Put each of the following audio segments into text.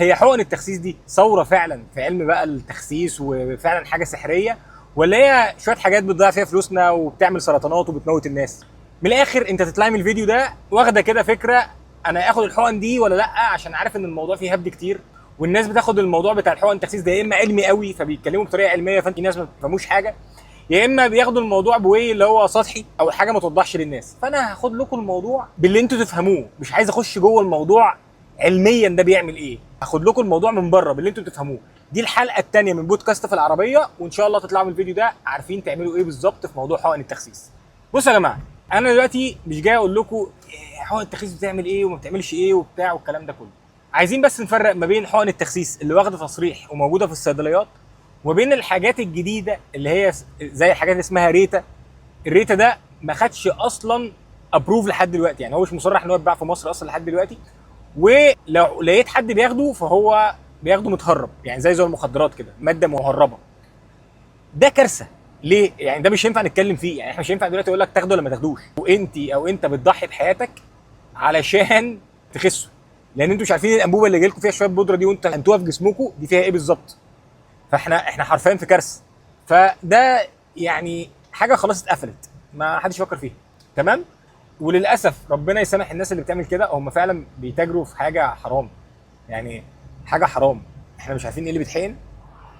هي حقن التخسيس دي ثوره فعلا في علم بقى التخسيس وفعلا حاجه سحريه، ولا هي شويه حاجات بتضيع فيها فلوسنا وبتعمل سرطانات وبتموت الناس؟ من الاخر انت تطلعي من الفيديو ده واخده كده فكره انا اخد الحقن دي ولا لا، عشان عارف ان الموضوع فيه هبد كتير، والناس بتاخد الموضوع بتاع الحقن التخسيس ده يا اما علمي قوي فبيتكلموا بطريقه علميه فانت ناس ما بتفهموش حاجه، يا اما بياخدوا الموضوع بوي اللي هو سطحي او حاجه ما توضحش للناس. فانا هاخد لكم الموضوع باللي انتوا تفهموه، مش عايز اخش جوه الموضوع علميا ده بيعمل ايه، هاخد لكم الموضوع من بره باللي انتوا تفهموه. دي الحلقه الثانيه من بودكاست في العربيه، وان شاء الله تطلعوا من الفيديو ده عارفين تعملوا ايه بالظبط في موضوع حقن التخسيس. بصوا يا جماعه، انا دلوقتي مش جاي اقول لكم حقن التخسيس بتعمل ايه وما بتعملش ايه وبتاع والكلام ده كله. عايزين بس نفرق ما بين حقن التخسيس اللي واخده تصريح وموجوده في الصيدليات، وبين الحاجات الجديده اللي هي زي الحاجات اللي اسمها ريتا. الريتا ده ما خدش اصلا ابروف لحد دلوقتي، يعني هو مش مصرح ان هو يتباع في مصر اصلا لحد دلوقتي، ولو لقيت حد بياخده فهو بياخده متهرب، يعني زي المخدرات كده، ماده مهربه. ده كارثه. ليه؟ يعني ده مش ينفع نتكلم فيه، يعني احنا مش ينفع دلوقتي اقول لك تاخده ولا ما تاخدوش، وانت او انت بتضحي بحياتك علشان تخسوا، لان انتوا مش عارفين الانبوبه اللي جايلكم فيها شويه بودره دي وانتوا انتوها في جسمكم دي فيها ايه بالظبط. فاحنا حرفيا في كارثه. فده يعني حاجه خلاص اتقفلت، ما حدش يفكر فيها. تمام؟ وللاسف ربنا يسامح الناس اللي بتعمل كده، هم فعلا بيتاجروا في حاجه حرام، يعني حاجه حرام. احنا مش عارفين ايه اللي بيتحقن،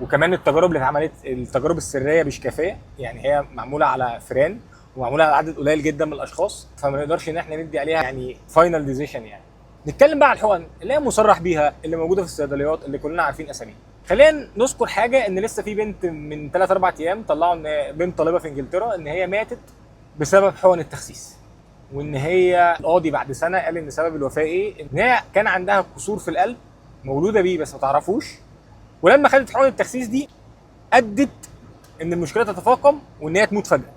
وكمان التجارب اللي اتعملت التجارب السريه مش كافيه، يعني هي معموله على فئران ومعموله على عدد قليل جدا من الاشخاص، فما نقدرش ان احنا ندي عليها يعني فاينل ديسيشن. يعني نتكلم بقى على الحقن اللي هي مصرح بيها اللي موجوده في الصيدليات اللي كلنا عارفين اساميها. خلينا نذكر حاجه، ان لسه في بنت من 3 4 ايام طلعوا ان بنت طالبه في انجلترا ان هي ماتت بسبب حقن التخسيس، وان هي القاضي بعد سنه قال ان سبب الوفاه ايه، ان هي كان عندها كسور في القلب مولوده بيه بس ما تعرفوش، ولما خدت حقن التخسيس دي ادت ان المشكله تتفاقم وان هي تموت فجاه.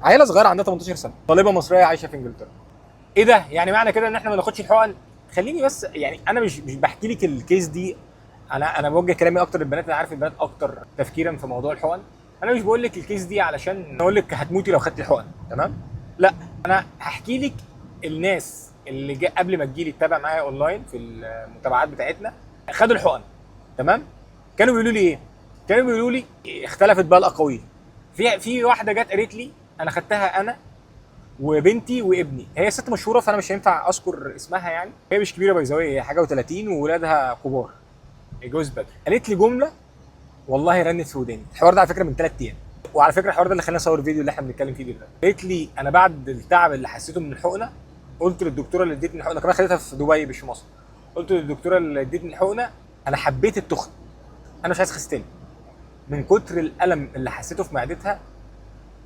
عيله صغيره عندها 18 سنه، طالبه مصريه عايشه في انجلترا. ايه ده؟ يعني معنى كده ان احنا ما ناخدش الحقن؟ خليني بس، يعني انا مش بحكي لك الكيس دي، انا بوجه كلامي اكتر للبنات، انا عارف البنات اكتر تفكيرا في موضوع الحقن. انا مش بقول لك الكيس دي علشان اقول لك هتموتي لو خدتي الحقن، تمام؟ لا، انا هحكي لك الناس اللي جاء قبل ما تجيلي تتابع معايا اونلاين في المتابعات بتاعتنا خدوا الحقن، تمام؟ كانوا بيقولوا لي ايه؟ كانوا بيقولوا لي اختلفت بقى الاقاويل. في واحده جت قالت لي انا خدتها انا وبنتي وابني، هي ست مشهوره فانا مش هينفع اذكر اسمها، يعني هي مش كبيره بايظاويه، هي حاجه و30 وولادها كبار، جوز بدري. قالت لي جمله والله رنت في وداني، الحوار ده على فكره من 3 ايام، وعلى فكره الحوار ده اللي خلاني اصور الفيديو اللي احنا بنتكلم فيه دلوقتي. قالت لي انا بعد التعب اللي حسيته من الحقنه قلت للدكتوره اللي ادتني الحقنه، كمان خدتها في دبي مش في مصر، قلت للدكتوره اللي ادتني الحقنه انا حبيت التخن، انا مش عايز اخس تاني، من كتر الالم اللي حسيته في معدتها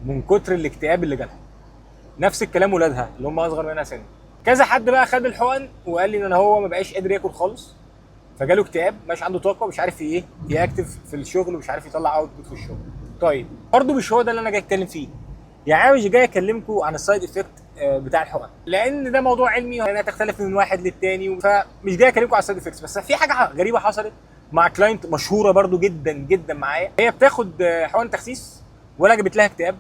ومن كتر الاكتئاب اللي جالها. نفس الكلام ولادها اللي هم اصغر منها سن. كذا حد بقى خد الحقن وقال لي ان هو ما بقاش قادر ياكل خالص، فجاله اكتئاب، مش عنده طاقه، مش عارف ايه ياكتف في الشغل ومش عارف يطلع اوتبوت في الشغل. طيب برضه مش هو ده اللي انا جاي اتكلم فيه، يعني انا مش جاي اكلمكم عن السايد افكت بتاع الحقن، لان ده موضوع علمي وهي تختلف من واحد للتاني، فمش جاي اكلمكم على السايد افكتس. بس في حاجه غريبه حصلت مع كلاينت مشهوره برضو جدا جدا معايا، هي بتاخد حقن تخسيس ولا جابت لها اكتئاب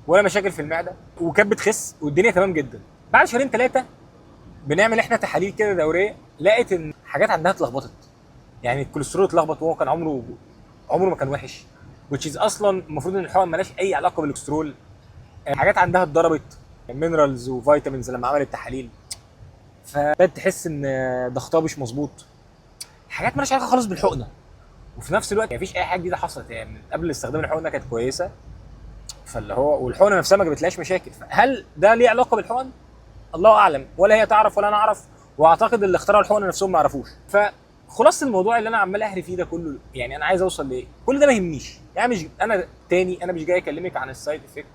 ولا مشاكل في المعده، وكانت بتخس والدنيا تمام جدا. بعد شهرين 3 بنعمل احنا تحاليل كده دوريه، لقيت ان حاجات عندها اتلخبطت، يعني الكوليسترول اتلخبط وهو كان عمره ما كان وحش، which is اصلا المفروض ان الحقن مالهاش اي علاقه بالكوليسترول. حاجات عندها اتضربت، مينرالز وفيتامينز لما عملت تحاليل، فبدات تحس ان ضغطها مش مظبوط، حاجات مالهاش علاقه خالص بالحقنه. وفي نفس الوقت مفيش اي حاجه جديده حصلت، يعني من قبل استخدام الحقنه كانت كويسه، فاللي هو والحقنه نفسها ما جابتلهاش مشاكل. هل ده ليه علاقه بالحقن؟ الله اعلم، ولا هي تعرف ولا انا اعرف، واعتقد اللي اخترعوا الحقنه نفسهم ما يعرفوش. فخلاص الموضوع اللي انا عمال اهري فيه ده كله، يعني انا عايز اوصل لايه؟ كل ده ما يهمنيش، يعني مش انا تاني، انا مش جاي اكلمك عن السايد افكت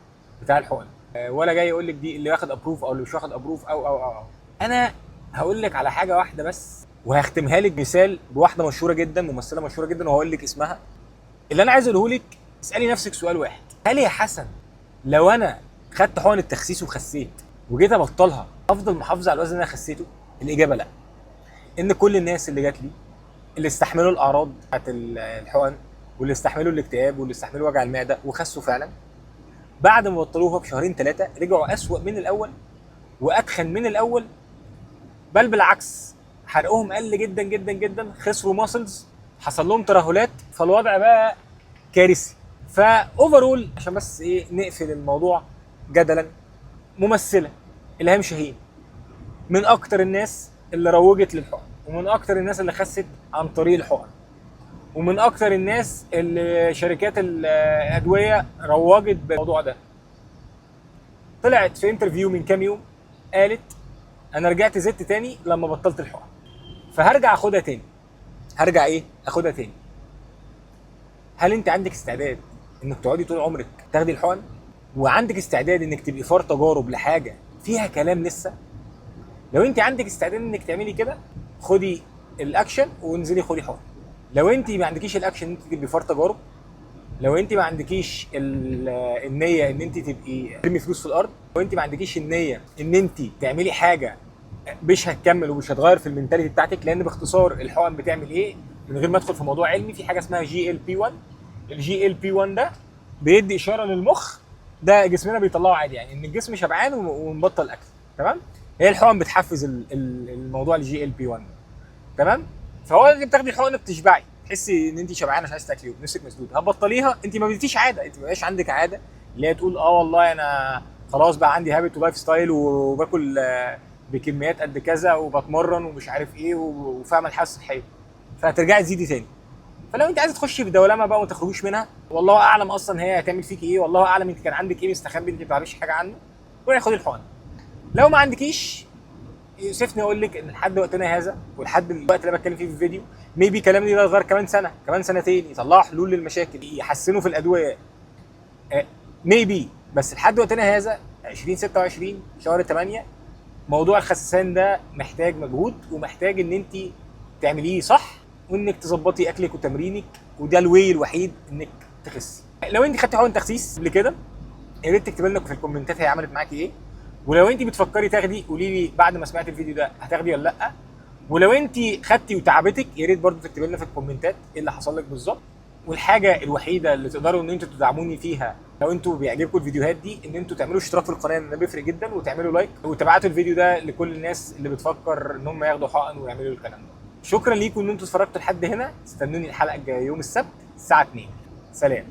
بتاع الحقن، ولا جاي اقول لك دي اللي واخد ابروف او اللي مش واخد ابروف أو. انا هقول لك على حاجه واحده بس، وهختمها لك مثال بواحده مشهوره جدا، ممثله مشهوره جدا، وهقول لك اسمها. اللي انا عايز اقوله لك، اسالي نفسك سؤال واحد، هل يا حسن لو انا خدت حقن التخسيس وخسيت وجيت ابطلها افضل محافظه على الوزن اللي انا خسيته؟ الاجابه لا. ان كل الناس اللي جات لي اللي استحملوا الاعراض بتاعت الحقن واللي استحملوا الاكتئاب واللي استحملوا وجع المعده وخسوا فعلا، بعد ما بطلوها بشهرين 3 رجعوا اسوأ من الاول واتخن من الاول، بل بالعكس حرقهم قل جدا جدا جدا، خسروا ماسلز، حصل لهم ترهلات، فالوضع بقى كارثي. فاوفرول عشان بس ايه نقفل الموضوع جدلا، ممثله الهام شاهين من اكتر الناس اللي روجت للحقن، ومن اكتر الناس اللي خست عن طريق الحقن، ومن اكتر الناس اللي شركات الادويه روجت بالموضوع ده. طلعت في انترفيو من كام يوم قالت انا رجعت زدت تاني لما بطلت الحقن، فهرجع اخدها تاني. هرجع ايه اخدها تاني. هل انت عندك استعداد انك تقعدي طول عمرك تاخدي الحقن، وعندك استعداد انك تبقي فار تجارب لحاجه فيها كلام لسه؟ لو انت عندك استعداد انك تعملي كده، خدي الاكشن وانزلي خدي حقن. لو انت ما عندكيش الاكشن ان انت تبقي فار تجارب، لو انت ما عندكيش النيه ان انت تبقي ترمي فلوس في الارض، لو انت ما عندكيش النيه ان انت تعملي حاجه مش هتكمل ومش هتغير في المنتاليتي بتاعتك، لان باختصار الحقن بتعمل ايه من غير ما ادخل في موضوع علمي، في حاجه اسمها GLP-1. الGLP-1 ده بيدي اشاره للمخ، ده جسمنا بيطلعه عادي، يعني ان الجسم شبعان ونبطل اكل. تمام. هي الحقن بتحفز الموضوع الGLP-1، تمام. فهو انت بتاخدي الحقن بتشبعي، تحسي ان انت شبعانه مش عايزه تاكلي ونفسك مسدود، هتبطليها. انت ما بديتيش عاده، انت ما بقاش عندك عاده اللي هي تقول والله انا خلاص بقى عندي هابت ولايف ستايل وباكل بكميات قد كذا وبتمرن ومش عارف ايه وفاهمه الحاله الصحيه، فهترجعي تزيدي تاني. فلو انت عايزه تخشي في دوامه بقى وما تخرجيش منها، والله اعلم اصلا هي هتعمل فيكي ايه، والله اعلم انت كان عندك ايه مستخبي انت ما تعرفيش حاجه عنه، روحي خدي الحقن. لو ما عندكيش، يوسفني اقول لك ان لحد وقتنا هذا ولحد الوقت اللي بتكلم فيه في الفيديو، ميبي كلامي ده يتغير كمان سنه كمان سنتين، يطلعوا حلول للمشاكل، يحسنوا في الادويه، ميبي. بس لحد وقتنا هذا 2026 شهر 8، موضوع الخسسان ده محتاج مجهود، ومحتاج ان انت تعمليه صح، وانك تظبطي اكلك وتمرينك، وده الواي الوحيد انك تخسي. لو انت خدتي حقن تخسيس قبل كده، يا ريت تكتبي لنا في الكومنتات هي عملت معاكي ايه، ولو انت بتفكري تاخدي قولي لي بعد ما سمعت الفيديو ده هتاخدي ولا لا، ولو انت خدتي وتعبتك يا ريت برضه تكتبي لنا في الكومنتات ايه اللي حصل لك بالظبط. والحاجه الوحيده اللي تقدروا ان انتوا تدعموني فيها لو انتوا بيعجبكم الفيديوهات دي، ان انتوا تعملوا اشتراك في القناه، ده بيفرق جدا، وتعملوا لايك وتبعتوا الفيديو ده لكل الناس اللي بتفكر ان هم ياخدوا حقن ويعملوا الكلام ده. شكرا ليكم ان انتوا اتفرجتوا لحد هنا، استنوني الحلقه الجايه يوم السبت الساعه 2. سلام.